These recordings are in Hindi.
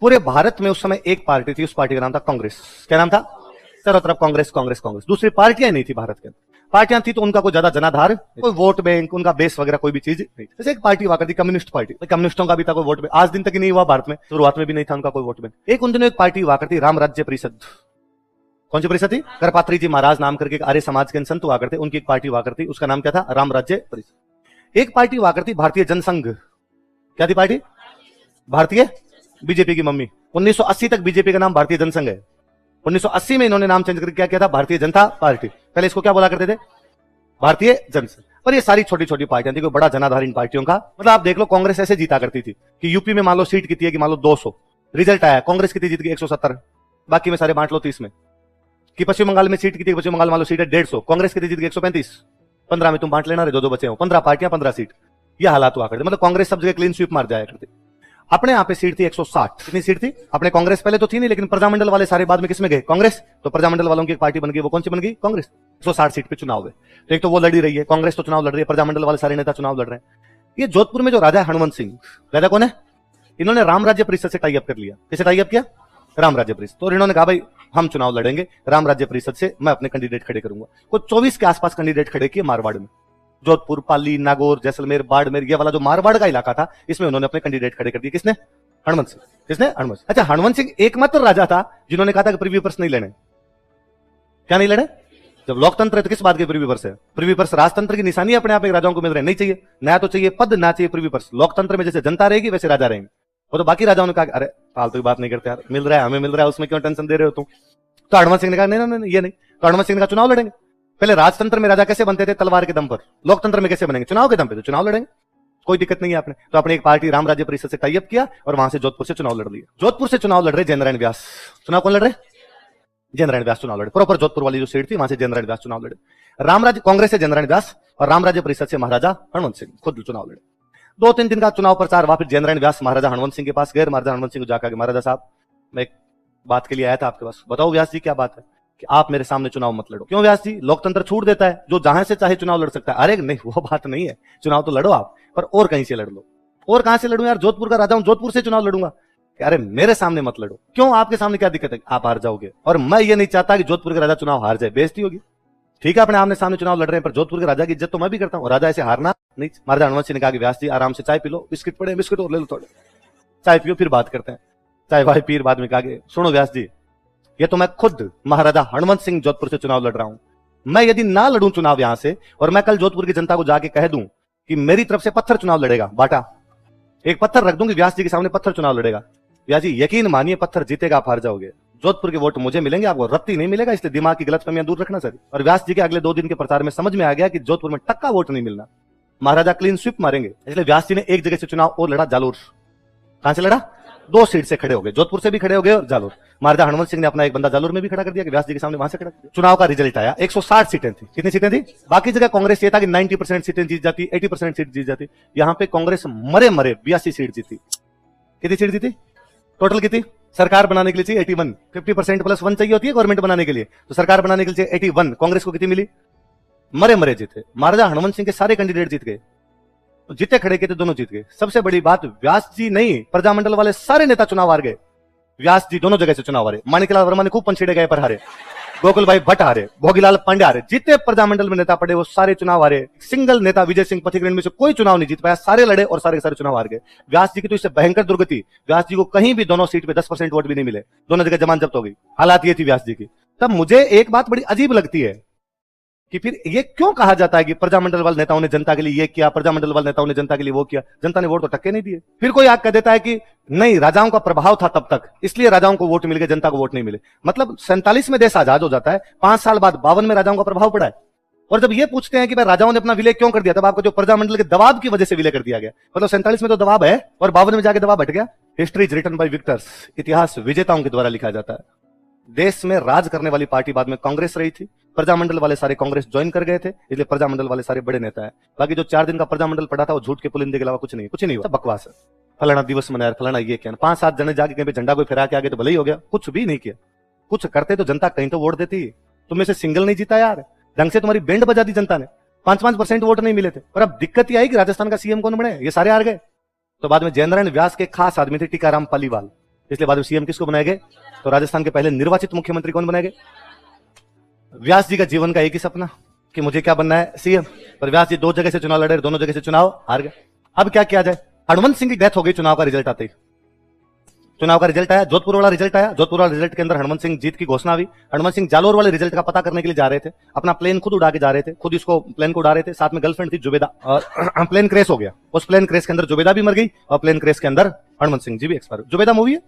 पूरे भारत में उस समय एक पार्टी थी, उस पार्टी का नाम था कांग्रेस। क्या नाम था? चारों तरफ कांग्रेस कांग्रेस कांग्रेस, दूसरी पार्टियां नहीं थी भारत के अंदर। पार्टियां थी तो उनका कोई ज्यादा जनाधार, कोई वोट बैंक, उनका बेस वगैरह कोई भी चीज नहीं। जैसे एक पार्टी हुआ करती कम्युनिस्ट पार्टी, कम्युनिस्टों का भी था कोई वोट बैंक, आज दिन तक ही नहीं हुआ भारत में, शुरुआत में भी नहीं था उनका कोई वोट बैंक। एक उन दिनों एक पार्टी हुआ करती राम राज्य परिषद। कौन सी परिषद थी? करपात्री जी महाराज नाम करके आर्य समाज के संत हुआ करते, उनकी एक पार्टी हुआ करती, उसका नाम क्या था? राम राज्य परिषद। एक पार्टी हुआ करती भारतीय जनसंघ। क्या थी पार्टी? भारतीय, बीजेपी की मम्मी। 1980 तक बीजेपी का नाम भारतीय जनसंघ है। 1980 में इन्होंने नाम चेंज करके क्या किया था? भारतीय जनता पार्टी। पहले इसको क्या बोला करते थे? भारतीय जनसंघ। पर ये सारी छोटी छोटी पार्टियां थी, कोई बड़ा जनाधार इन पार्टियों का। मतलब आप देख लो, कांग्रेस ऐसे जीता करती थी कि यूपी में मान लो सीट कितनी है कि मान लो 200, रिजल्ट आया कांग्रेस कितनी जीत गई? 170, बाकी में सारे बांट लो 30 में। कि पश्चिम बंगाल में सीट कितनी? पश्चिम बंगाल मान लो सीट है 150, कांग्रेस कितनी जीत गई? 135, 15 में तुम बांट लेना, दो बचे हो, 15 पार्टियां 15 सीट। ये हालात हुआ करते, मतलब कांग्रेस सब जगह क्लीन स्वीप मार जाया करती। अपने यहाँ पे सीट थी 160। कितनी सीट थी? अपने कांग्रेस पहले तो थी नहीं, लेकिन प्रजामंडल वाले सारे बाद में किसमें गए? कांग्रेस। तो प्रजामंडल वालों की एक पार्टी बन गई, वो कौन सी बन गई? कांग्रेस। 160 सीट पे चुनाव है, तो एक तो वो लड़ी रही है, कांग्रेस तो चुनाव लड़ रही है, प्रजामंडल वाले सारे नेता चुनाव लड़ रहे हैं। ये जोधपुर में जो राजा हनुमंत सिंह, राजा कौन है? इन्होंने राम राज्य परिषद से टाई अप कर लिया। किसे टाई अप किया? राम राज्य परिषद। तो इन्होंने कहा भाई हम चुनाव लड़ेंगे राम राज्य परिषद से, मैं अपने कैंडिडेट खड़े करूंगा। कुछ 24 के आसपास कैंडिडेट खड़े किए मारवाड़ में, जोधपुर, पाली, नागौर, जैसलमेर, बाड़मेर, ये वाला जो मारवाड़ का इलाका था, इसमें उन्होंने अपने कैंडिडेट खड़े कर दिए। किसने? हनुमंत सिंह। किसने? हनुमंत सिंह। अच्छा, हनुमंत सिंह एकमात्र राजा था जिन्होंने कहा था कि प्रिवी पर्स नहीं लेने। क्या नहीं लेने? जब लोकतंत्र है तो किस बात के प्रिवी पर्स है? प्रिवी पर्स राजतंत्र की निशानी अपने आप एक राजाओं को मिल रहे, नहीं चाहिए। नया तो चाहिए पद, ना चाहिए प्रिवी पर्स। लोकतंत्र में जैसे जनता रहेगी वैसे राजा रहेंगे। वो तो बाकी राजाओं ने कहा अरे फालतू की बात नहीं करते यार, मिल रहा है हमें, मिल रहा है, उसमें क्यों टेंशन दे रहे हो तुम? तो हनुमंत सिंह ने कहा नहीं नहीं नहीं, ये नहीं। तो हनुमंत सिंह ने कहा चुनाव लड़ेंगे। पहले राजतंत्र में राजा कैसे बनते थे? तलवार के दम पर। लोकतंत्र में कैसे बनेंगे? चुनाव के दम पे। तो चुनाव लड़ेंगे, कोई दिक्कत नहीं है आपने। तो अपने एक पार्टी राम राज्य परिषद से टाई अप किया और वहां से जोधपुर से चुनाव लड़ लिया। जोधपुर से चुनाव लड़ रहे जयनारायण व्यास। चुनाव कौन लड़ रहे? जयनारायण व्यास चुनाव लड़े। प्रॉपर जोधपुर वाली जो सीट थी वहां से जयनारायण व्यास चुनाव लड़े। राम राज्य कांग्रेस से जयनारायण व्यास और राम राज्य परिषद से महाराजा हनुमंत सिंह खुद चुनाव लड़े। 2-3 दिन का चुनाव प्रचार, वापस जयनारायण व्यास महाराजा हनुमंत सिंह के पास गए। महाराजा हनुमंत सिंह को जाकर महाराजा साहब मैं एक बात के लिए आया था आपके पास, बताओ व्यास जी क्या बात है कि आप मेरे सामने चुनाव मत लड़ो। क्यों व्यास जी? लोकतंत्र छूट देता है, जो जहां से चाहे चुनाव लड़ सकता है। अरे नहीं, वो बात नहीं है, चुनाव तो लड़ो आप, पर और कहीं से लड़ लो। और कहां से लड़ूं यार? जोधपुर का राजा हूं, जोधपुर से चुनाव लड़ूंगा। अरे मेरे सामने मत लड़ो। क्यों? आपके सामने क्या दिक्कत है? आप हार जाओगे, और मैं ये नहीं चाहता कि जोधपुर के राजा चुनाव हार जाए, बेइज्जती होगी। ठीक है, अपने आमने सामने चुनाव लड़ रहे हैं, पर जोधपुर के राजा की इज्जत तो मैं भी करता हूं, राजा ऐसे हारना नहीं। महाराजा हनुमंत सिंह ने कहा कि व्यास जी आराम से चाय पी लो, बिस्किट पड़े बिस्किट और ले लो, थोड़े चाय पियो फिर बात करते हैं। चाय वाय पीर बाद में कहा कि सुनो व्यास जी, ये तो मैं खुद महाराजा हनुमंत सिंह जोधपुर से चुनाव लड़ रहा हूं। मैं यदि ना लड़ूं चुनाव यहां से, और मैं कल जोधपुर की जनता को जाके कह दूं कि मेरी तरफ से पत्थर चुनाव लड़ेगा, बाटा एक पत्थर रख दूंगी व्यास जी के सामने, पत्थर चुनाव लड़ेगा, व्यास जी यकीन मानिए पत्थर जीतेगा, आप हार जाओगे। जोधपुर के वोट मुझे मिलेंगे, आपको रत्ती नहीं मिलेगा, इसलिए दिमाग की गलतफहमियां दूर रखना सर। और व्यास जी के अगले 2 दिन के प्रचार में समझ में आ गया कि जोधपुर में टक्का वोट नहीं मिलना, महाराजा क्लीन स्वीप मारेंगे। इसलिए व्यास जी ने एक जगह से चुनाव और लड़ा, जालोर। कहां से लड़ा? 2 सीट से खड़े हो गए, जोधपुर से भी खड़े हो गए और जालोर। महाराजा हनुमंत सिंह ने अपना एक बंदा जालोर में भी खड़ा कर दिया कि व्यास जी के सामने, वहां से खड़ा कर दिया। चुनाव का रिजल्ट आया, 160 सीटें थी। कितनी सीटें थी? बाकी जगह कांग्रेस ये था कि 90% सीटें जीत जाती, 80% सीट जीत जाती। यहां पे कांग्रेस मरे 82 सीट जीती। कितनी सीट जीती? टोटल कितनी? सरकार बनाने के लिए चाहिए 81, 50% प्लस 1 चाहिए होती है गवर्नमेंट बनाने के लिए, तो सरकार बनाने के लिए 81। कांग्रेस को कितनी मिली? मरे जीते। महाराजा हनुमंत सिंह के सारे कैंडिडेट जीत गए, तो जीते खड़े के थे दोनों जीत गए। सबसे बड़ी बात, व्यास जी नहीं, प्रजामंडल वाले सारे नेता चुनाव हार गए। व्यास जी दोनों जगह से चुनाव हारे। माणिकलाल वर्मा ने खूब पंछेड़े गए पर हारे, गोकुल भाई भट्ट हारे, भोगीलाल पांडे हारे। जितने प्रजामंडल में नेता पड़े वो सारे चुनाव हारे। सिंगल नेता विजय सिंह पथिकरण में से कोई चुनाव नहीं जीत पाया, सारे लड़े और सारे के सारे चुनाव हार गए। व्यास जी की तो इससे भयंकर दुर्गति, व्यास जी को कहीं भी दोनों सीट पे 10% वोट भी नहीं मिले, दोनों जगह जमान जब्त हो गई। हालात ये थी व्यास जी की। तब मुझे एक बात बड़ी अजीब लगती है कि फिर ये क्यों कहा जाता है कि प्रजामंडल वाले नेताओं ने जनता के लिए ये किया, प्रजामंडल वाले नेताओं ने जनता के लिए वो किया। जनता ने वोट तो टक्के नहीं दिए। फिर कोई आग कह देता है कि नहीं, राजाओं का प्रभाव था तब तक, इसलिए राजाओं को वोट मिल गए, जनता को वोट नहीं मिले। मतलब 47 में देश आजाद हो जाता है, 5 साल बाद 52 में राजाओं का प्रभाव पड़ा है। और जब ये पूछते हैं कि भाई राजाओं ने अपना विलय क्यों कर दिया, तब आपको जो प्रजामंडल के दबाव की वजह से विलय कर दिया गया। मतलब 47 में तो दबाव है और 52 में जाके दबाव हट गया। History is written by victors, इतिहास विजेताओं के द्वारा लिखा जाता है। देश में राज करने वाली पार्टी बाद में कांग्रेस रही थी, प्रजामंडल वाले सारे कांग्रेस ज्वाइन कर गए थे, इसलिए प्रजामंडल वाले सारे बड़े नेता है। बाकी जो 4 दिन का प्रजामंडल पड़ा था वो झूठ के पुलिंदे के अलावा कुछ नहीं हुआ, बकवास है। फलाना दिवस मनाया, फलाना ये क्या, 5-7 जने जाके कहीं पे झंडा कोई फहरा के आगे तो भले ही हो गया, कुछ भी नहीं किया। कुछ करते तो जनता कहीं तो वोट देती। तुम में से सिंगल नहीं जीता यार, ढंग से तुम्हारी बैंड बजा दी जनता ने, 5-5% वोट नहीं मिले थे। और अब दिक्कत ये आई कि राजस्थान का सीएम कौन बने, ये सारे हार गए। तो बाद में जयनारायण व्यास के खास आदमी थे टीकाराम पालीवाल। इसलिए बाद में सीएम किसको बनाएंगे? तो राजस्थान के पहले निर्वाचित मुख्यमंत्री कौन बनाएंगे? व्यास जी का जीवन का एक ही सपना कि मुझे क्या बनना है? सीएम। पर व्यास जी 2 जगह से चुनाव लड़े, दोनों जगह से चुनाव हार गए। अब क्या किया जाए? हनुमंत सिंह की डेथ हो गई चुनाव का रिजल्ट आते ही। चुनाव का रिजल्ट आया, जोधपुर वाला रिजल्ट आया, जोधपुर वाले रिजल्ट के अंदर हनुमंत सिंह जीत की घोषणा हुई। हनुमंत सिंह जालोर वाले रिजल्ट का पता करने के लिए जा रहे थे, अपना प्लेन खुद उड़ा के जा रहे थे, खुद इसको प्लेन को उड़ा रहे थे, साथ में गर्लफ्रेंड थी जुबेदा, और प्लेन क्रैश हो गया। उस प्लेन क्रैश के अंदर जुबेदा भी मर गई और प्लेन क्रैश के अंदर हनुमंत सिंह जी भी एक्सपायर। जुबेदा मूवी है,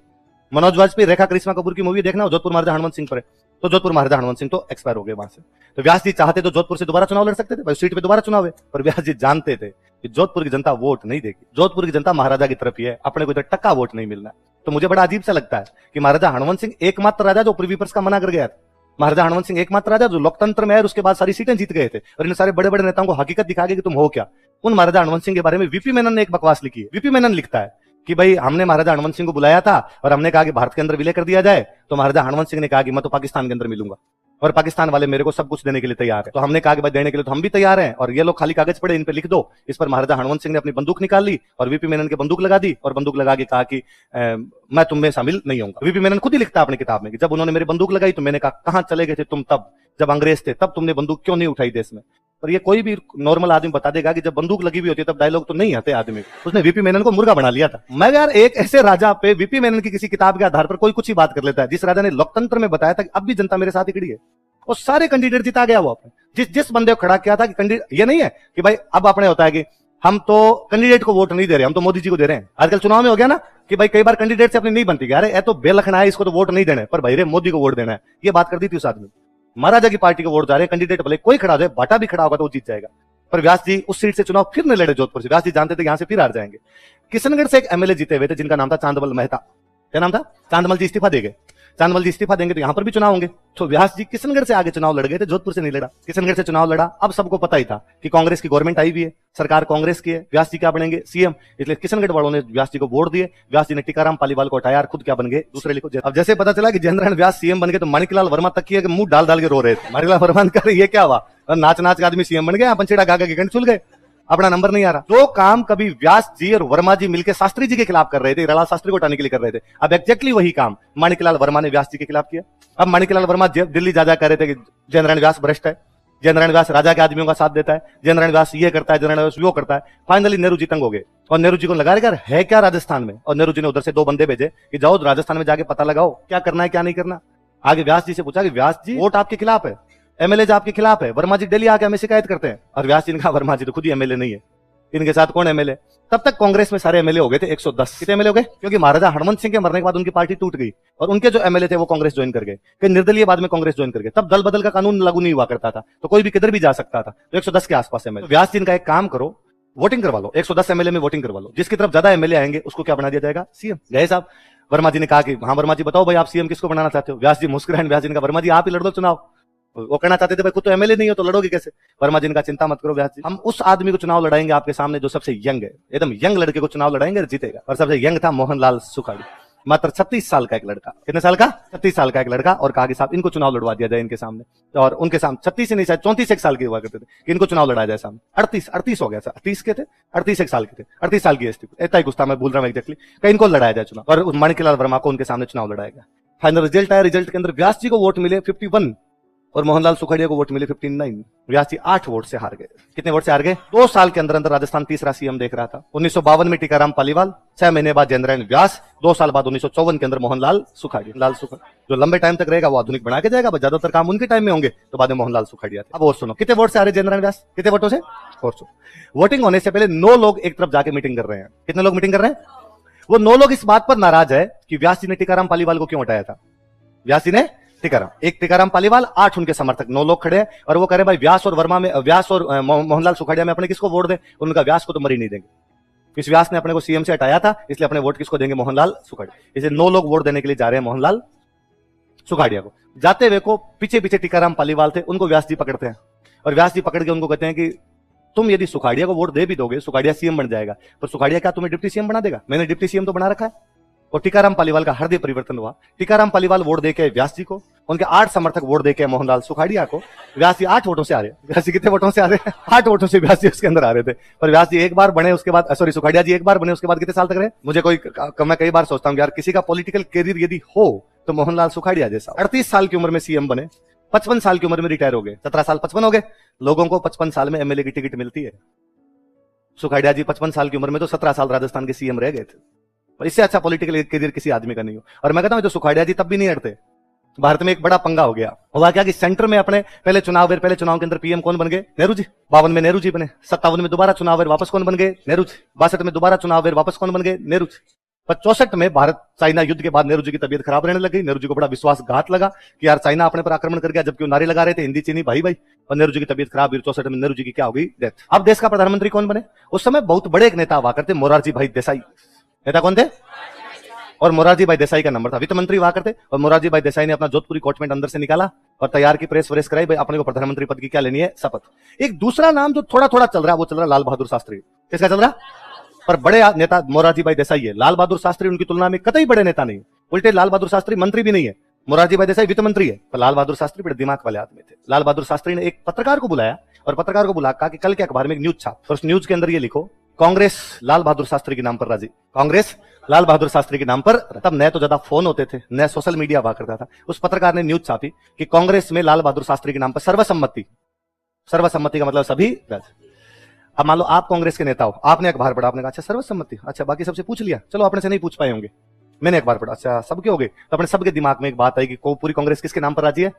मनोज वाजपेयी, रेखा करिश्मा कपूर की मूवी देखना, जोधपुर महाराजा हनुमंत सिंह पर है। तो जोधपुर महाराजा हनुमंत सिंह तो एक्सपायर हो गए वहां से। तो व्यास जी चाहते तो जोधपुर से दोबारा चुनाव लड़ सकते थे, भाई सीट पे दोबारा चुनाव है, पर व्यास जी जानते थे कि जोधपुर की जनता वोट नहीं देगी, जोधपुर की जनता महाराजा की तरफ ही है, अपने को इधर टक्का वोट नहीं मिलना। तो मुझे बड़ा अजीब सा लगता है कि महाराजा हनुमंत सिंह एकमात्र राजा जो प्रीवी का मना कर गया था। महाराजा हनुमंत सिंह एकमात्र राजा जो लोकतंत्र में है, उसके बाद सारी सीटें जीत गए थे और इन सारे बड़े बड़े नेताओं को हकीकत दिखा गए कि तुम हो क्या। उन महाराजा हनुमंत सिंह के बारे में वीपी मेनन ने एक बकवास लिखी है। वीपी मेनन लिखता है कि भाई हमने महाराजा हनुमंत सिंह को बुलाया था और हमने कहा कि भारत के अंदर विलय कर दिया जाए, तो महाराजा हनुमंत सिंह ने कहा कि मैं तो पाकिस्तान के अंदर मिलूंगा और पाकिस्तान वाले मेरे को सब कुछ देने के लिए तैयार है। तो हमने कहा कि भाई देने के लिए तो हम भी तैयार हैं और ये लोग खाली कागज पड़े, इन पे लिख दो। इस पर महाराजा हनुमंत सिंह ने अपनी बंदूक निकाल ली और वीपी मेनन के बंदूक लगा दी और बंदूक लगा के कहा कि मैं तुम में शामिल नहीं होऊंगा। वीपी मेनन खुद ही लिखता है अपनी किताब में कि जब उन्होंने मेरी बंदूक लगाई तो मैंने कहा कहां चले गए थे तुम तब, जब अंग्रेज थे तब तुमने बंदूक क्यों नहीं उठाई देश में। पर ये कोई भी नॉर्मल आदमी बता देगा कि जब बंदूक लगी हुई होती है तब डायलॉग तो नहीं आते आदमी। उसने वीपी मेनन को मुर्गा बना लिया था। मैं यार एक ऐसे राजा पे वीपी मेनन की किसी किताब के आधार पर कोई कुछ ही बात कर लेता है, जिस राजा ने लोकतंत्र में बताया था कि अब भी जनता मेरे साथ ही खड़ी है और सारे कैंडिडेट जिता गया वो अपने। जिस बंदे को खड़ा किया था कि कैंडिडेट, ये नहीं है कि भाई अब अपने होता है कि हम तो कैंडिडेट को वोट नहीं दे रहे, हम तो मोदी जी को दे रहे हैं। आजकल चुनाव में हो गया ना कि भाई कई बार कैंडिडेट से अपनी नहीं बनती, अरे तो बेलखना है, इसको तो वोट नहीं देना, पर भाई रे मोदी को वोट देना है। ये बात कर दी थी उस आदमी। महाराजा की पार्टी को वोट जा रहे हैं, कैंडिडेट भले कोई खड़ा हो जाए, बाटा भी खड़ा होगा तो वो जीत जाएगा। पर व्यास जी उस सीट से चुनाव फिर नहीं लड़े जोधपुर से। व्यास जी जानते थे यहां से फिर हार जाएंगे। किशनगढ़ से एक एमएलए जीते हुए थे जिनका नाम था चांदमल मेहता। क्या नाम था? चांदमल जी इस्तीफा दे गए। चांदमल जी इस्तीफा देंगे तो यहां पर भी चुनाव होंगे। तो व्यास जी किशनगढ़ से आगे चुनाव लड़ गए थे, जोधपुर से नहीं लड़ा। किशनगढ़ से चुनाव लड़ा। अब सबको पता ही था कि कांग्रेस की गवर्नमेंट आई हुई है, सरकार कांग्रेस की है, व्यास जी क्या बनेंगे? सीएम। इसलिए किशनगढ़ वालों ने व्यास जी को वोट दिए। व्यास जी ने टीकाराम पालीवाल को हटाया, खुद क्या बन गए? दूसरे लिखो। अब जैसे पता चला कि जयनारायण व्यास सीएम बन गए तो माणिकलाल वर्मा तक की मुंह डाल डाल के रो रहे थे। माणिकलाल वर्मा कर ये क्या हुआ? नाच नाच के आदमी सीएम बन गए, पंचेड़ा गागा के घंटे चुल गए, अपना नंबर नहीं आ रहा। जो काम कभी व्यास जी और वर्मा जी मिलकर शास्त्री जी के खिलाफ कर रहे थे, हिरालाल शास्त्री को हटाने के लिए कर रहे थे, अब एग्जैक्टली वही काम माणिकलाल वर्मा ने व्यास जी के खिलाफ किया। अब माणिकलाल वर्मा दिल्ली जा कह रहे थे कि जयनारायण व्यास भ्रष्ट है, जयनारायण व्यास राजा के आदमियों का साथ देता है, जयनारायण व्यास ये करता है, जयनारायण व्यास वो करता है। फाइनली नेहरू जी तंग हो गए और नेहरू जी को लगा रहे है क्या राजस्थान में, और नेहरू जी ने उधर से 2 बंदे भेजे कि जाओ राजस्थान में जाके पता लगाओ क्या करना है क्या नहीं करना। आगे व्यास जी से पूछा कि व्यास जी वोट आपके खिलाफ है, एमएलए आपके खिलाफ है, वर्मा जी डेली आके हमें शिकायत करते हैं। और व्यास जी ने कहा वर्मा जी तो खुद ही एमएलए नहीं है, इनके साथ कौन एमएलए? तब तक कांग्रेस में सारे एमएलए हो गए थे 110। कितने एमएलए हो गए? क्योंकि महाराजा हनुमंत सिंह के मरने के बाद उनकी पार्टी टूट गई और उनके जो एमएलए थे वो कांग्रेस ज्वाइन कर गए, कि निर्दलीय बाद में कांग्रेस ज्वाइन कर गए। तब दल बदल का कानून लागू नहीं हुआ करता था, तो कोई भी किधर भी जा सकता था। तो 110 के आसपास एमएलए। व्यास जी का एक काम करो, वोटिंग करवा लो, 110 एमएलए में वोटिंग करवा लो, जिसकी तरफ ज्यादा एमएलए आएंगे उसको क्या बना दिया जाएगा? सीएम। गए साहब। वर्मा जी ने कहा कि हाँ वर्मा जी बताओ भाई आप सीएम किसको बनाना चाहते हो? व्यास जी मुस्कुराए। व्यास जी ने कहा वर्मा जी आप ही लड़ दो चुनाव। वो कहना चाहते थे भाई खुद तो एमएलए नहीं हो तो लड़ोगे कैसे? वर्मा जी ने कहा चिंता मत करो व्यास जी, हम उस आदमी को चुनाव लड़ाएंगे आपके सामने जो सबसे यंग है, एकदम यंग लड़के को चुनाव लड़ाएंगे, जीतेगा। और सबसे यंग था मोहनलाल सुखाड़ी, मात्र 36 साल का एक लड़का। कितने साल का? 36 साल का एक लड़का। और कहा कि साहब इनको चुनाव लड़वा दिया जाए इनके सामने, और उनके सामने 36 से नहीं शायद 34 साल के हुआ करते थे कि इनको चुनाव लड़ाया जाए सामने। 38 हो गया था, 30 के थे, 38 साल के थे, 38 साल की एज थी, इतना ही कुछ था, मैं भूल रहा हूँ एग्जैक्टली। कहीं इनको लड़ाया जाए चुनाव, और माणिकलाल वर्मा को उनके सामने चुनाव लड़ाया गया। फाइनल रिजल्ट आया, रिजल्ट के अंदर व्यास जी को वोट मिले 51 और मोहनलाल सुखाड़िया को वोट मिले 59। व्यास जी 8 वोट से हार गए। कितने वोट से हार गए? 2 साल के अंदर अंदर राजस्थान तीसरा सीएम देख रहा था। 1952 में टीकाराम पालीवाल, 6 महीने बाद जयनारायण व्यास, 2 साल बाद 1954 के अंदर मोहनलाल सुखाड़िया। लाल सुखाड़िया जो लंबे टाइम तक रहेगा वो आधुनिक बना के जाएगा, ज्यादातर काम उनके टाइम में होंगे, तो बाद में मोहनलाल सुखाड़िया थे। अब और सुनो कितने वोट से हारे जयनारायण व्यास? कितने वोटों से? और सुनो, वोटिंग होने से पहले 9 लोग एक तरफ जाके मीटिंग कर रहे हैं। कितने लोग मीटिंग कर रहे हैं? वो 9 लोग इस बात पर नाराज है कि व्यास जी ने टीकाराम पालीवाल को क्यों हटाया था। व्यास जी ने एक टीकाराम पालीवाल, 8 उनके समर्थक, 9 लोग खड़े हैं और वो कह रहे भाई व्यास और वर्मा में, व्यास और मोहनलाल सुखाड़िया में अपने किसको वोट दें? उनका व्यास को तो मरी नहीं देंगे। इस व्यास ने अपने को सीएम से हटाया था, इसलिए अपने वोट किसको देंगे? मोहनलाल सुखाड़िया। इसलिए 9 लोग वोट देने के लिए जा रहे हैं मोहनलाल सुखाड़िया को। जाते हुए को पीछे पीछे टीकाराम पालीवाल थे, उनको व्यास जी पकड़ते हैं और व्यास जी पकड़ के उनको कहते हैं कि तुम यदि सुखाड़िया को वोट दे भी दोगे, सुखाड़िया सीएम बन जाएगा, पर सुखाड़िया क्या तुम्हें डिप्टी सीएम बना देगा? मैंने डिप्टी सीएम तो बना रखा है। और टीकाराम पालीवाल का हृदय परिवर्तन हुआ। टीकाराम पालीवाल वोट देके व्यास जी को, उनके 8 समर्थक वोट देके मोहनलाल सुखाड़िया को। व्यास जी 8 वोटों से आ रहे, व्यास जी कितने वोटों से आ रहे हैं? 8 वोटों से व्यास जी उसके अंदर आ रहे थे। पर व्यास जी एक बार बने, उसके बाद सॉरी सुखाड़िया जी एक बार बने, उसके बाद कितने साल तक रहे? मुझे मैं कई बार सोचता हूँ यार, किसी का पॉलिटिकल कैरियर यदि हो तो मोहनलाल सुखाड़िया जैसा। 38 साल की उम्र में सीएम बने, 55 साल की उम्र में रिटायर हो गए। 17 साल 55 हो गए। लोगों को 55 साल में एमएलए की टिकट मिलती है। सुखाड़िया जी 55 साल की उम्र में तो 17 साल राजस्थान के सीएम रह गए थे। और इससे अच्छा पॉलिटिकल कैरियर किसी आदमी का नहीं हो। और मैं कहता हूं जो सुखाड़िया जी तब भी नहीं हटते। भारत में एक बड़ा पंगा हो गया। हुआ क्या कि सेंटर में अपने पहले चुनाव के अंदर पीएम कौन बन गए? नेहरू जी। 52 में नेहरू जी बने। 57 में दोबारा चुनाव वापस कौन बन गए? नेहरू जी। 62 में दोबारा चुनाव वापस कौन बन गए? नेहरू जी। पर 64 में भारत चाइना युद्ध के बाद नेहरू जी की तबीयत खराब रहने लगी। नेहरू जी को बड़ा विश्वासघात लगा कि यार चाइना अपने पर आक्रमण कर गया, जबकि वो नारे लगा रहे थे हिंदी चीनी भाई भाई। पर नेहरू जी की तबीयत खराब हुई। 64 में नेहरू जी की क्या हो गई? डेथ। अब देश का प्रधानमंत्री कौन बने? उस समय बहुत बड़े एक नेता हुआ करते, मोरारजी भाई देसाई। नेता कौन थे? और मोरारजी भाई देसाई का नंबर था। वित्त मंत्री हुआ करते और मोरारजी भाई देसाई ने अपना जोधपुरी कोटमेंट अंदर से निकाला और तैयार की प्रेस व्रेस कराई, भाई अपने को प्रधानमंत्री पद की क्या लेनी है? शपथ। एक दूसरा नाम जो थोड़ा थोड़ा चल रहा है वो चल रहा है लाल बहादुर शास्त्री। किसका चल रहा? पर बड़े नेता मोरारजी भाई देसाई है। लाल बहादुर शास्त्री उनकी तुलना में कतई बड़े नेता नहीं। उल्टे लाल बहादुर शास्त्री मंत्री भी नहीं है। मोरारजी भाई देसाई वित्त मंत्री है, पर लाल बहादुर शास्त्री बड़े दिमाग वाले आदमी थे। लाल बहादुर शास्त्री ने एक पत्रकार को बुलाया और पत्रकार को बुला कहा कि कल के अखबार में एक न्यूज छाप, और उस न्यूज के अंदर ये लिखो, कांग्रेस लाल बहादुर शास्त्री के नाम पर राजी। कांग्रेस लाल बहादुर शास्त्री के नाम पर। तब न तो ज्यादा फोन होते थे, न सोशल मीडिया हुआ करता था। उस पत्रकार ने न्यूज छापी कि कांग्रेस में लाल बहादुर शास्त्री के नाम पर सर्वसम्मति। सर्वसम्मति का मतलब सभी राजी। अब मान लो आप कांग्रेस के नेता हो, आपने अखबार पढ़ा, आपने कहा अच्छा सर्वसम्मति, अच्छा बाकी सबसे पूछ लिया, चलो अपने से नहीं पूछ पाए होंगे, मैंने अखबार पढ़ा, अच्छा सबके हो गए। तो अपने सबके दिमाग में एक बात आई कि पूरी कांग्रेस किसके नाम पर राजी है?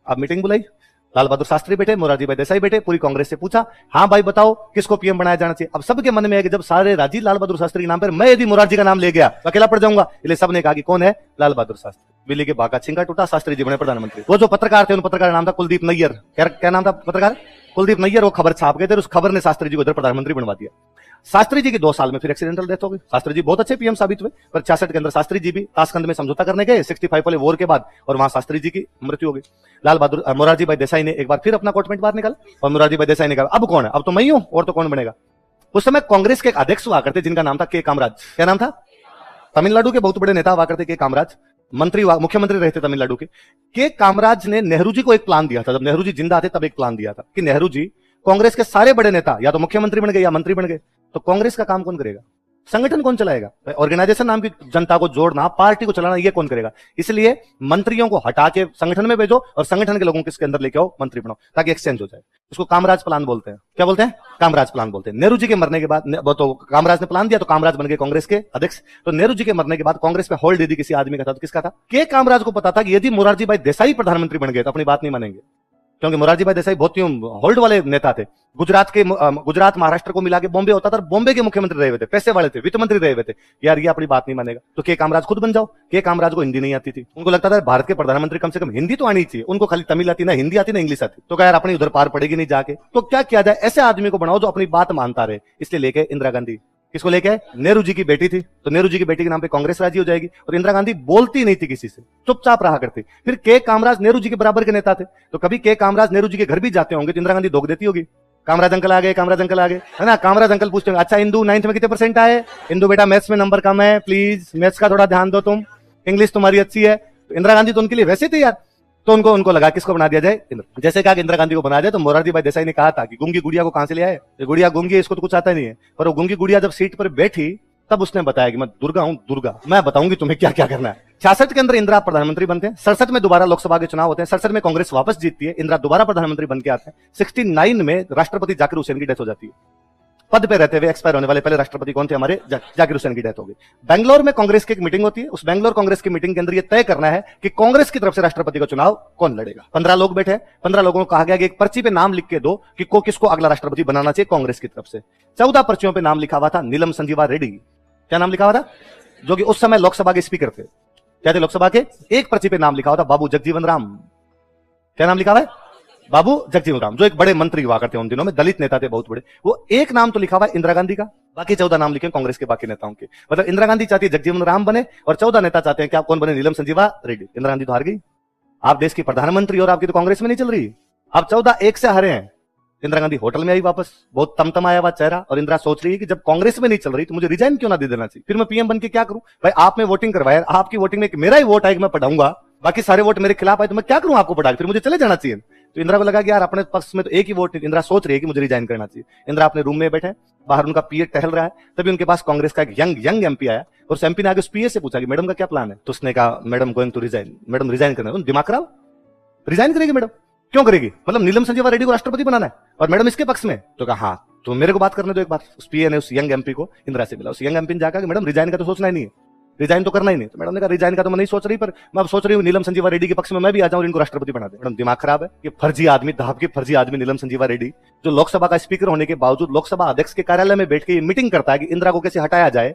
अब मीटिंग बुलाई, लाल बहादुर शास्त्री बैठे, मोरारजी भाई देसाई बैठे, पूरी कांग्रेस से पूछा, हाँ भाई बताओ किसको पीएम बनाया जाना चाहिए? अब सबके मन में है कि जब सारे राजी लाल बहादुर शास्त्री के नाम पर, मैं यदि मोरारजी का नाम ले गया तो अकेला पड़ जाऊंगा, इसलिए सबने कहा कि कौन है? लाल बहादुर शास्त्री। बिल्ली के बाग का छिंगा टूटा, शास्त्री जी बने प्रधानमंत्री। वो जो पत्रकार थे, उन पत्रकार का नाम था कुलदीप नैयर। क्या नाम था पत्रकार? कुलदीप नैयर। वो खबर छाप गए थे, उस खबर ने शास्त्री जी को इधर प्रधानमंत्री बनवा दिया। शास्त्री जी की 2 साल में फिर एक्सीडेंटल डेथ हो गई। शास्त्री जी बहुत अच्छे पीएम साबित हुए, पर 66 के अंदर शास्त्री जी भी ताशकंद में समझौता करने गए 65 वाले वॉर के बाद, और वहां शास्त्री जी की मृत्यु हो गई। लाल बहादुर मोरारजी भाई देसाई ने एक बार फिर अपना कोटमेंट बाहर निकाला और मोरारजी भाई देसाई ने कहा अब कौन है? अब तो मैं ही हूं, और तो कौन बनेगा? उस समय कांग्रेस के एक अध्यक्ष हुआ करते जिनका नाम था के कामराज। क्या नाम था? तमिलनाडु के बहुत बड़े नेता हुआ करते के कामराज, मुख्यमंत्री रहे थे तमिलनाडु के कामराज ने नेहरू जी को एक प्लान दिया था। जब नेहरू जी जिंदा थे तब एक प्लान दिया था कि नेहरू जी कांग्रेस के सारे बड़े नेता या तो मुख्यमंत्री बन गए या मंत्री बन गए, तो कांग्रेस का काम कौन करेगा? संगठन कौन चलाएगा? ऑर्गेनाइजेशन नाम की जनता को जोड़ना, पार्टी को चलाना, ये कौन करेगा? इसलिए मंत्रियों को हटा के संगठन में भेजो और संगठन के लोगों को इसके अंदर लेके आओ, मंत्री बनाओ, ताकि एक्सचेंज हो जाए। इसको कामराज प्लान बोलते हैं। क्या बोलते हैं? कामराज प्लान बोलते हैं। नेहरू जी के मरने के बाद तो कामराज ने प्लान दिया, तो कामराज बन गए कांग्रेस के अध्यक्ष। तो नेहरू जी के मरने के बाद कांग्रेस पे होल्ड यदि किसी आदमी का था तो किसका था? के कामराज को पता था कि यदि मोरारजी भाई देसाई प्रधानमंत्री बन गए तो अपनी बात नहीं मानेंगे, क्योंकि मोरारजी भाई देसाई बहुत ही होल्ड वाले नेता थे। गुजरात महाराष्ट्र को मिला के बॉम्बे होता था, बॉम्बे के मुख्यमंत्री रहे हुए थे, पैसे वाले थे, वित्त मंत्री रहे हुए थे। यार ये अपनी बात नहीं मानेगा, तो के कामराज खुद बन जाओ। के कामराज को हिंदी नहीं आती थी, उनको लगता था भारत के प्रधानमंत्री कम से कम हिंदी तो आनी चाहिए। उनको खाली तमिल आती, ना हिंदी आती, ना इंग्लिश आती। तो क्या यार अपनी उधर पार पड़ेगी नहीं जाके, तो क्या किया जाए? ऐसे आदमी को बनाओ जो अपनी बात मानता रहे। इसलिए लेके इंदिरा गांधी। किसको लेके? नेहरू जी की बेटी थी, तो नेहरू जी की बेटी के नाम पे कांग्रेस राजी हो जाएगी। और इंदिरा गांधी बोलती नहीं थी किसी से, चुपचाप रहा करती। फिर के कामराज नेहरू जी के बराबर के नेता थे, तो कभी के कामराज नेहरू जी के घर भी जाते होंगे तो इंदिरा गांधी धोख देती होगी, कामराज अंकल आ गए, कामराज अंकल आ गए, है ना? कामराज अंकल पूछते होंगे, अच्छा इंदू 9th में कितने परसेंट आए? इंदू बेटा मैथ्स में नंबर कम है, प्लीज मैथ्स का थोड़ा ध्यान दो, तुम इंग्लिश तुम्हारी अच्छी है। तो इंदिरा गांधी तो उनके लिए वैसे थे यार, तो उनको लगा किसको बना दिया जाए? जैसे कहा कि इंदिरा गांधी को बना दिया, तो मोरारजी भाई देसाई ने कहा था कि गूंगी गुड़िया को कहां से ले आए? गुड़िया गूंगी, इसको तो कुछ आता नहीं है। पर वो गूंगी गुड़िया जब सीट पर बैठी तब उसने बताया कि मैं दुर्गा हूं, दुर्गा, मैं बताऊंगी तुम्हें क्या क्या करना है। 66 के अंदर इंदिरा प्रधानमंत्री बनते हैं, 67 में दोबारा लोकसभा के चुनाव होते हैं, 67 में कांग्रेस वापस जीतती है, इंदिरा दोबारा प्रधानमंत्री बन के आते हैं। 69 में राष्ट्रपति जाकिर हुसैन की डेथ हो जाती है, पद पे रहते हुए एक्सपायर होने वाले पहले राष्ट्रपति कौन थे हमारे? जाकिर हुसैन की डेथ हो गई। बेंगलोर में कांग्रेस की एक मीटिंग होती है, उस बेंगलोर कांग्रेस की मीटिंग के अंदर यह तय करना है कि कांग्रेस की तरफ से राष्ट्रपति का चुनाव कौन लड़ेगा। 15 लोग बैठे, 15 लोगों को कहा गया कि एक पर्ची पे नाम लिख के दो कि किसको अगला राष्ट्रपति बनाना चाहिए कांग्रेस की तरफ से। 14 पर्चियों पे नाम लिखा हुआ था नीलम संजीवा रेड्डी। क्या नाम लिखा हुआ था? जो कि उस समय लोकसभा के स्पीकर थे। क्या थे लोकसभा के? एक पर्ची पे नाम लिखा हुआ था बाबू जगजीवन राम। क्या नाम लिखा हुआ है? बाबू जगजीवन राम, जो एक बड़े मंत्री हुआ करते हैं उन दिनों में, दलित नेता थे बहुत बड़े। वो एक नाम तो लिखा हुआ है इंदिरा गांधी का, बाकी 14 नाम लिखे कांग्रेस के बाकी नेताओं के। मतलब इंदिरा गांधी चाहती है जगजीवन राम बने और 14 नेता चाहते हैं कि आप कौन बने? नीलम संजीवा रेड्डी। इंदिरा गांधी तो हार गई। आप देश की प्रधानमंत्री और आपकी तो कांग्रेस में नहीं चल रही। आप 14-1 से हारे हैं, इंदिरा गांधी होटल में आई वापस, बहुत तमतमाया हुआ चेहरा, और इंदिरा सोच रही है कि जब कांग्रेस में नहीं चल रही तो मुझे रिजाइन क्यों ना दे देना चाहिए, फिर मैं पीएम बन के क्या करूं। भाई आपने वोटिंग करवाया, आपकी वोटिंग में मेरा ही वोट आएगा मैं पढ़ाऊंगा, बाकी सारे वोट मेरे खिलाफ आए तो मैं क्या करूं आपको पढ़ा, फिर मुझे चले जाना चाहिए। तो इंदिरा को लगा कि यार अपने पक्ष में तो एक ही वोट, इंदिरा सोच रही है कि मुझे रिजाइन करना चाहिए। इंदिरा अपने रूम में बैठे, बाहर उनका पीए टहल रहा है, तभी उनके पास कांग्रेस का एक यंग एमपी आया, और उस एमपी ने आगे उस पीए से पूछा कि मैडम का क्या प्लान है। तो उसने कहा madam going to resign, madam resign करना है। दिमाग खराब, रिजाइन करेगी मैडम, क्यों करेगी, मतलब नीलम संजीवा रेड्डी को राष्ट्रपति बनाना है और मैडम इसके पक्ष में। तो कहा हाँ, तो मेरे को बात करने दो एक बार। उस पीए ने उस यंग एमपी को इंदिरा से मिला, उस यंग एमपी ने जाकर मैडम रिजाइन का तो सोचना ही नहीं है, रिजाइन तो करना ही नहीं। तो मैडम ने कहा रिजाइन का तो मैं नहीं सोच रही, पर मैं अब सोच रही हूँ नीलम संजीवा रेड्डी के पक्ष में मैं भी आ जाऊं और इनको राष्ट्रपति बना दे। मैडम दिमाग खराब है, ये फर्जी आदमी, धाप के फर्जी आदमी नीलम संजीवा रेड्डी, जो लोकसभा का स्पीकर होने के बावजूद लोकसभा अध्यक्ष के कार्यालय में बैठ के ये मीटिंग करता है कि इंदिरा को कैसे हटाया जाए,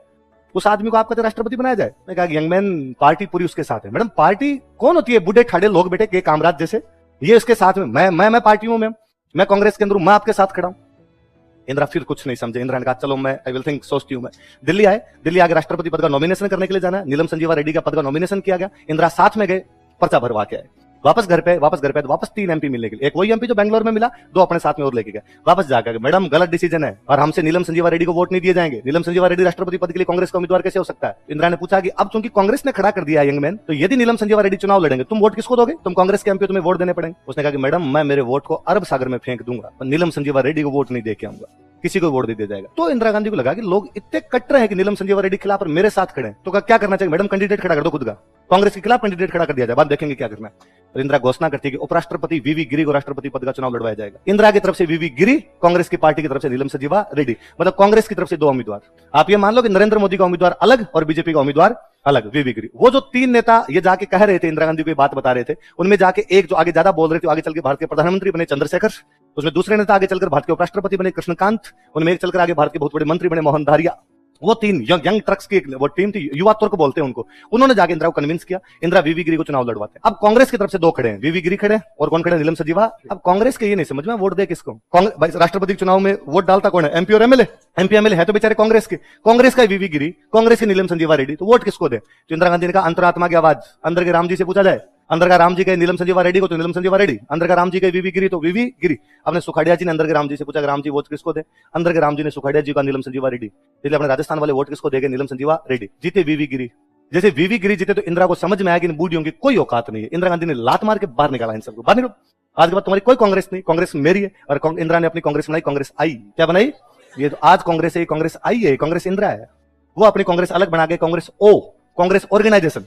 उस आदमी को आप कहते राष्ट्रपति बनाया जाए। मैं कहा यंग मैन, पार्टी पूरी उसके साथ है। मैडम पार्टी कौन होती है, बूढ़े ठाड़े लोग बेटे के कामराज जैसे, ये उसके साथ में, मैं पार्टी हूं, मैं कांग्रेस के अंदर हूं, मैं आपके साथ खड़ा हूं। इंदिरा फिर कुछ नहीं समझे, इंदिरा ने कहा चलो मैं आई विल थिंक, सोचती हूं मैं। दिल्ली आए, दिल्ली आगे राष्ट्रपति पद का नॉमिनेशन करने के लिए जाना है, नीलम संजीवा रेड्डी का पद का नॉमिनेशन किया गया, इंदिरा साथ में गए, पर्चा भरवा के आए। वापस घर पे तो वापस 3 एमपी मिलने के लिए, एक वही एमपी जो बेंगलोर में मिला, 2 अपने साथ में और लेके गए। वापस जाकर मैडम गलत डिसीजन है और हमसे नीलम संजीवा रेड्डी को वोट नहीं दिए जाएंगे, नीलम संजीवा रेड्डी राष्ट्रपति पद के लिए कांग्रेस का उम्मीदवार कैसे हो सकता है। इंदिरा ने पूछा कि अब चूंकि कांग्रेस ने खड़ा कर दिया यंग मैन, तो यदि नीलम संजीवा रेड्डी चुनाव लड़ेंगे तुम वोट किसको दोगे, तुम कांग्रेस के एमपी, तुम्हें वोट देने पड़ेंगे। उसने कहा कि मैडम मैं मेरे वोट को अरब सागर में फेंक दूंगा, पर नीलम संजीवा रेड्डी को वोट नहीं दे के आऊंगा, किसी को वोट दे दिया जाएगा। तो इंदिरा गांधी को लगा कि लोग इतने कट रहे हैं कि नीलम संजीवा रेड्डी खिलाफ और मेरे साथ खड़े हैं, तो क्या करना चाहिए, मैडम कैंडिडेट खड़ा कर दो खुद का, कांग्रेस के खिलाफ कैंडिडेट खड़ा कर दिया जाए, बात देखेंगे क्या करना है। और इंदिरा घोषणा करती है कि उपराष्ट्रपति वीवी गिरी को राष्ट्रपति पद का चुनाव लड़वाया जाएगा। इंदिरा की तरफ से वीवी गिरी, कांग्रेस की पार्टी की तरफ से नीलम संजीवा रेड्डी, मतलब कांग्रेस की तरफ से 2 उम्मीदवार। आप ये मान लो कि नरेंद्र मोदी का उम्मीदवार अलग और बीजेपी का उम्मीदवार अलग, वीवी गिरी। वो जो 3 नेता ये जाके कह रहे थे, इंदिरा गांधी को ये बात बता रहे थे, उनमें जाके एक जो आगे ज्यादा बोल रहे थे, आगे चल के भारत के प्रधानमंत्री बने चंद्रशेखर, उसमें दूसरे नेता आगे चलकर भारत के उपराष्ट्रपति बने कृष्णकांत, उनमें एक चलकर आगे भारत के बहुत बड़े मंत्री बने मोहन धारिया। वो 3 यंग ट्रक्स की वो टीम थी, युवा तुर्क बोलते हैं उनको, उन्होंने जाके इंदिरा को कन्विंस किया, इंदिरा वीवी गिरी को चुनाव लड़वाते। अब कांग्रेस की तरफ से 2 खड़े हैं, वीवी गिरी खड़े और कौन खड़े, नीलम संजीवा। अब कांग्रेस के ये नहीं समझ में वोट दे किसको, कांग्रेस राष्ट्रपति चुनाव में वोट डालता कौन है, एमपी और एमएलए, एमपी एमएलए है तो बेचारे कांग्रेस के, कांग्रेस का वीवी गिरी, कांग्रेस की नीलम संजीवा रेड्डी, तो वोट किसको दे। तो इंदिरा गांधी ने कहा अंतरात्मा की आवाज, अंदर के राम जी से पूछा जाए, अंदर का राम जी के नीलम संजीवा रेड्डी को तो नीलम संजीवा रेड्डी, अंदर का राम जी के वीवी गिरी तो वीवी गिरी। आपने सुखाड़िया जी ने अंदर के राम जी से पूछा राम जी वोट किसको दे, अंदर के राम जी ने सुखाड़िया जी का नीलम संजीवा रेड्डी, इसलिए अपने राजस्थान वाले वोट किसको देंगे, नीलम संजीवा रेड्डी। जीते वीवी गिरी, जैसे वीवी गिरी जीते तो इंदिरा को समझ में आया कि इन बूढ़ियों की कोई औकात नहीं है। इंदिरा गांधी ने लात मार के बाहर निकाला इन सबको, बाहर निकलो, आज के बाद तुम्हारी कोई कांग्रेस नहीं, कांग्रेस मेरी है। और इंदिरा ने अपनी कांग्रेस बनाई, कांग्रेस आई, क्या बनाई, ये तो आज कांग्रेस है, कांग्रेस आई है, कांग्रेस इंदिरा है। वो अपनी कांग्रेस अलग बना के कांग्रेस कांग्रेस ऑर्गेनाइजेशन,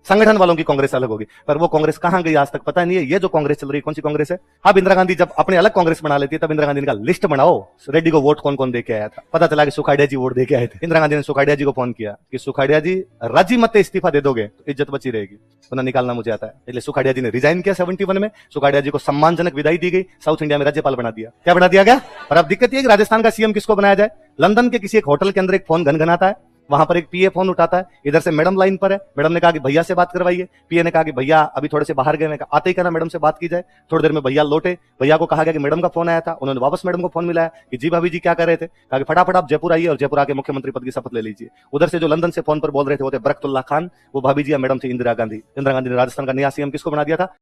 संगठन वालों की कांग्रेस अलग होगी, पर वो कांग्रेस कहां गई आज तक पता नहीं है। ये जो कांग्रेस चल रही है कौन सी कांग्रेस है। अब इंदिरा गांधी जब अपने अलग कांग्रेस बना लेती है, तब इंदिरा गांधी ने कहा लिस्ट बनाओ, रेड्डी को वोट कौन कौन दे के आया था। पता चला कि सुखाड़िया जी वोट दे के आए थे। इंदिरा गांधी ने सुखाड़िया जी को फोन किया कि सुखाड़िया जी राजी मत इस्तीफा दे दोगे तो इज्जत बची रहेगी, वरना निकालना मुझे आता है। इसलिए सुखाड़िया जी ने रिजाइन किया 71 में। सुखाड़िया जी को सम्मानजनक विदाई दी गई, साउथ इंडिया में राज्यपाल बना दिया। क्या बना दिया गया। पर अब दिक्कत यह कि राजस्थान का सीएम किसको बनाया जाए। लंदन के किसी एक होटल के अंदर एक फोन घनघनाता है, वहां पर एक पीए फोन उठाता है, इधर से मैडम लाइन पर है, मैडम ने कहा कि भैया से बात करवाइए। पीए ने कहा कि भैया अभी थोड़े से बाहर गए, आते ही कहना मैडम से बात की जाए। थोड़ी देर में भैया लौटे, भैया को कहा गया कि मैडम का फोन आया था, उन्होंने वापस मैडम को फोन मिलाया कि जी भाभी जी क्या कर रहे थे। कहा कि फटाफट आप जयपुर आइए और जयपुर आके मुख्यमंत्री पद की शपथ ले लीजिए। उधर से जो लंदन से फोन पर बोल रहे थे वो थे बरकतुल्लाह खान, वो भाभी जी या मैडम थी इंदिरा गांधी। इंदिरा गांधी ने राजस्थान का नया सीएम किसको बना दिया था।